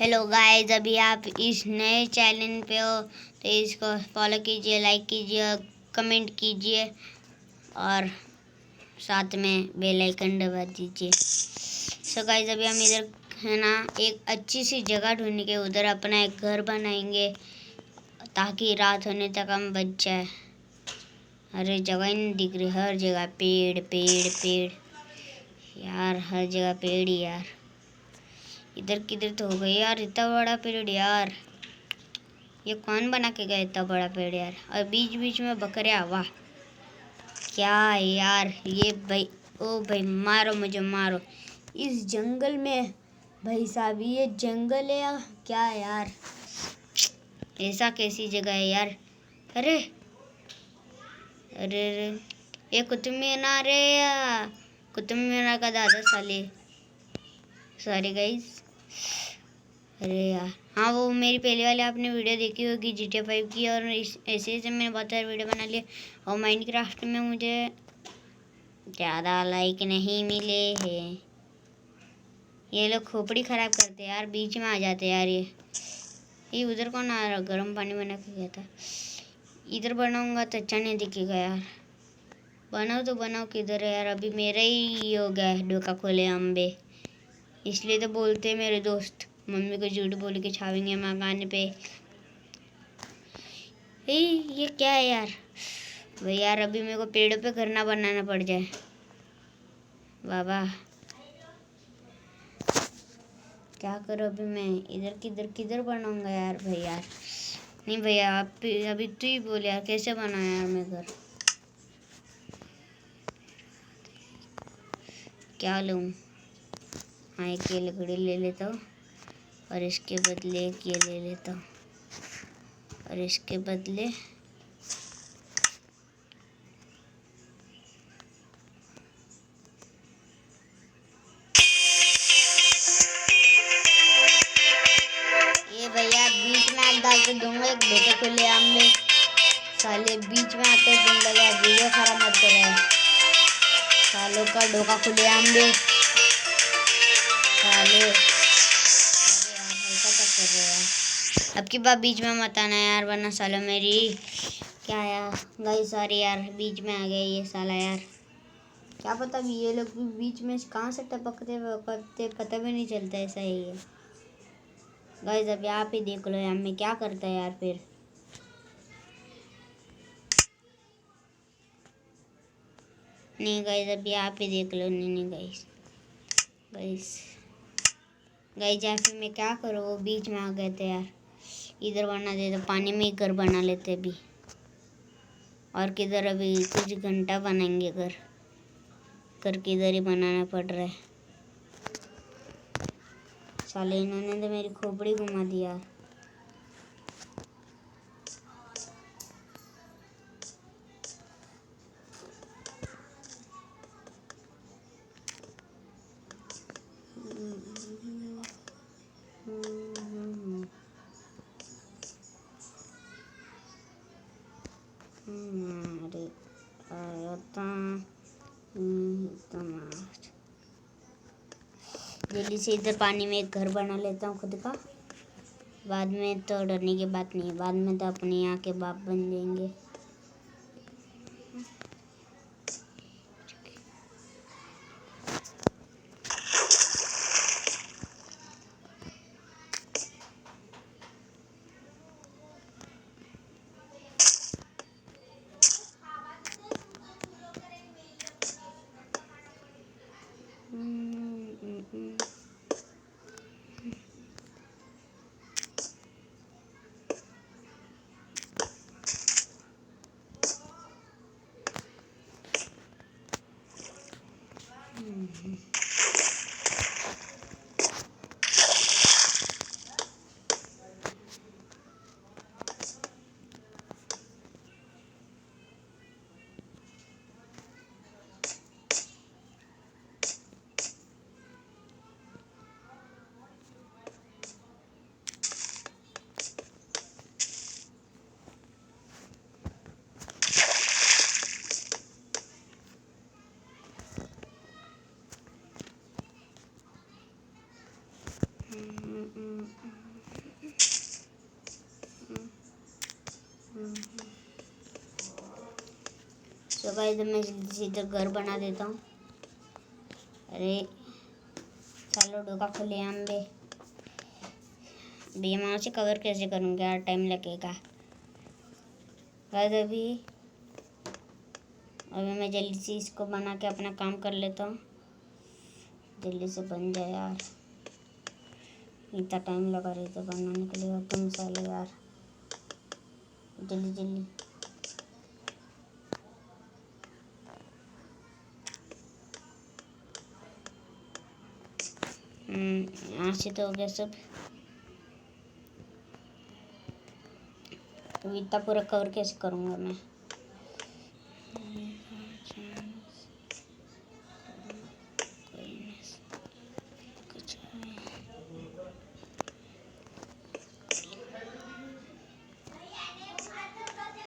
Hello guys, अभी आप इस नए चैनल पे हो तो इसको फॉलो कीजिए, लाइक कीजिए, कमेंट कीजिए और साथ में बेल आइकन दबा दीजिए। सो गाइस, अभी हम इधर है ना एक अच्छी सी जगह ढूंढेंगे, उधर अपना एक घर बनाएंगे ताकि रात होने तक हम बच जाए। अरे जगह ही नहीं दिख रही, हर जगह पेड़ पेड़ पेड़ यार, हर जगह पेड़ ही यार। इधर किधर तो हो गई यार, इतना बड़ा पेड़ यार। ये कौन बना के गया इतना बड़ा पेड़ यार? और बीच बीच में बकरियां, वाह क्या है यार ये भाई। ओ भाई मारो मुझे मारो। इस जंगल में भाई साहब, ये जंगल है या क्या है यार? ऐसा कैसी जगह है यार? अरे अरे अरे, ये कुतुब मीनार है या कुतुब मीनार का दादा साले? Sorry guys. अरे यार हाँ, वो मेरी पहले वाले आपने वीडियो देखी होगी GTA 5 की, और ऐसे ऐसे मैंने बहुत सारे वीडियो बना लिए और माइनक्राफ्ट में मुझे ज़्यादा लाइक नहीं मिले हैं। ये लोग खोपड़ी ख़राब करते यार, बीच में आ जाते यार। ये उधर कौन आ रहा? गर्म पानी बना के गया था। इधर बनाऊंगा तो अच्छा नहीं दिखेगा यार। बनाओ तो बनाओ किधर है यार? अभी मेरा ही हो गया है डोका खोले अम्बे, इसलिए तो बोलते हैं मेरे दोस्त, मम्मी को झूठ बोल के छावेंगे मकान पे। ये क्या है यार? भाई यार, अभी मेरे को पेड़ों पे घर ना बनाना पड़ जाए बाबा। क्या करूँ अभी मैं? इधर किधर किधर बनाऊंगा यार? भाई यार नहीं भैया, आप अभी तू ही बोल यार, कैसे बनाया यार मैं घर? क्या लूँ? हाँ, एक ये लकड़ी ले लेता हूँ और इसके बदले एक ये ले लेता हूँ और इसके बदले ये भैया बीच में आग डाल के दूंगा एक धोखे खुले आम में। साले बीच में आते तुम लगा, वीडियो खराब मत कर सालों का डोका खुले आम में साले। अरे यार ऐसा तक कर रहे यार, अब की बात बीच में मत आना यार, वरना सालों मेरी क्या यार। गई सॉरी यार, बीच में आ गए ये साला यार। क्या पता भी ये लोग भी बीच में कहाँ से टपकते वपकते पता भी नहीं चलता, ऐसा ही है गाइस। अभी आप ही देख लो यार मैं क्या करता है यार फिर। नहीं गाइस, अभी आप ही देख लो। नहीं नहीं गाइस गाइस गाइस, या फिर मैं क्या करूँ? वो बीच में आ गए थे यार। इधर बना देते, पानी में ही घर बना लेते अभी। और किधर अभी कुछ घंटा बनाएंगे घर, घर किधर ही बनाना पड़ रहा है। साले इन्होंने तो मेरी खोपड़ी घुमा दिया। अरे जल्दी से इधर पानी में एक घर बना लेता हूँ खुद का। बाद में तो डरने की बात नहीं है, बाद में तो अपने यहाँ के बाप बन जाएंगे। सो गाइस मैं जल्दी से इधर घर बना देता हूँ। अरे चलो डोका खुले आंबे भी वहाँ से कवर कैसे करूँगा यार, टाइम लगेगा। गाइस अभी मैं जल्दी से इसको बना के अपना काम कर लेता हूँ। जल्दी से बन जाए यार, इतना टाइम लगा रही था बनाने के लिए तुम साले यार, जल्दी जल्दी। यहाँ से तो हो गया सब। तो इतना पूरा कवर कैसे करूँगा मैं।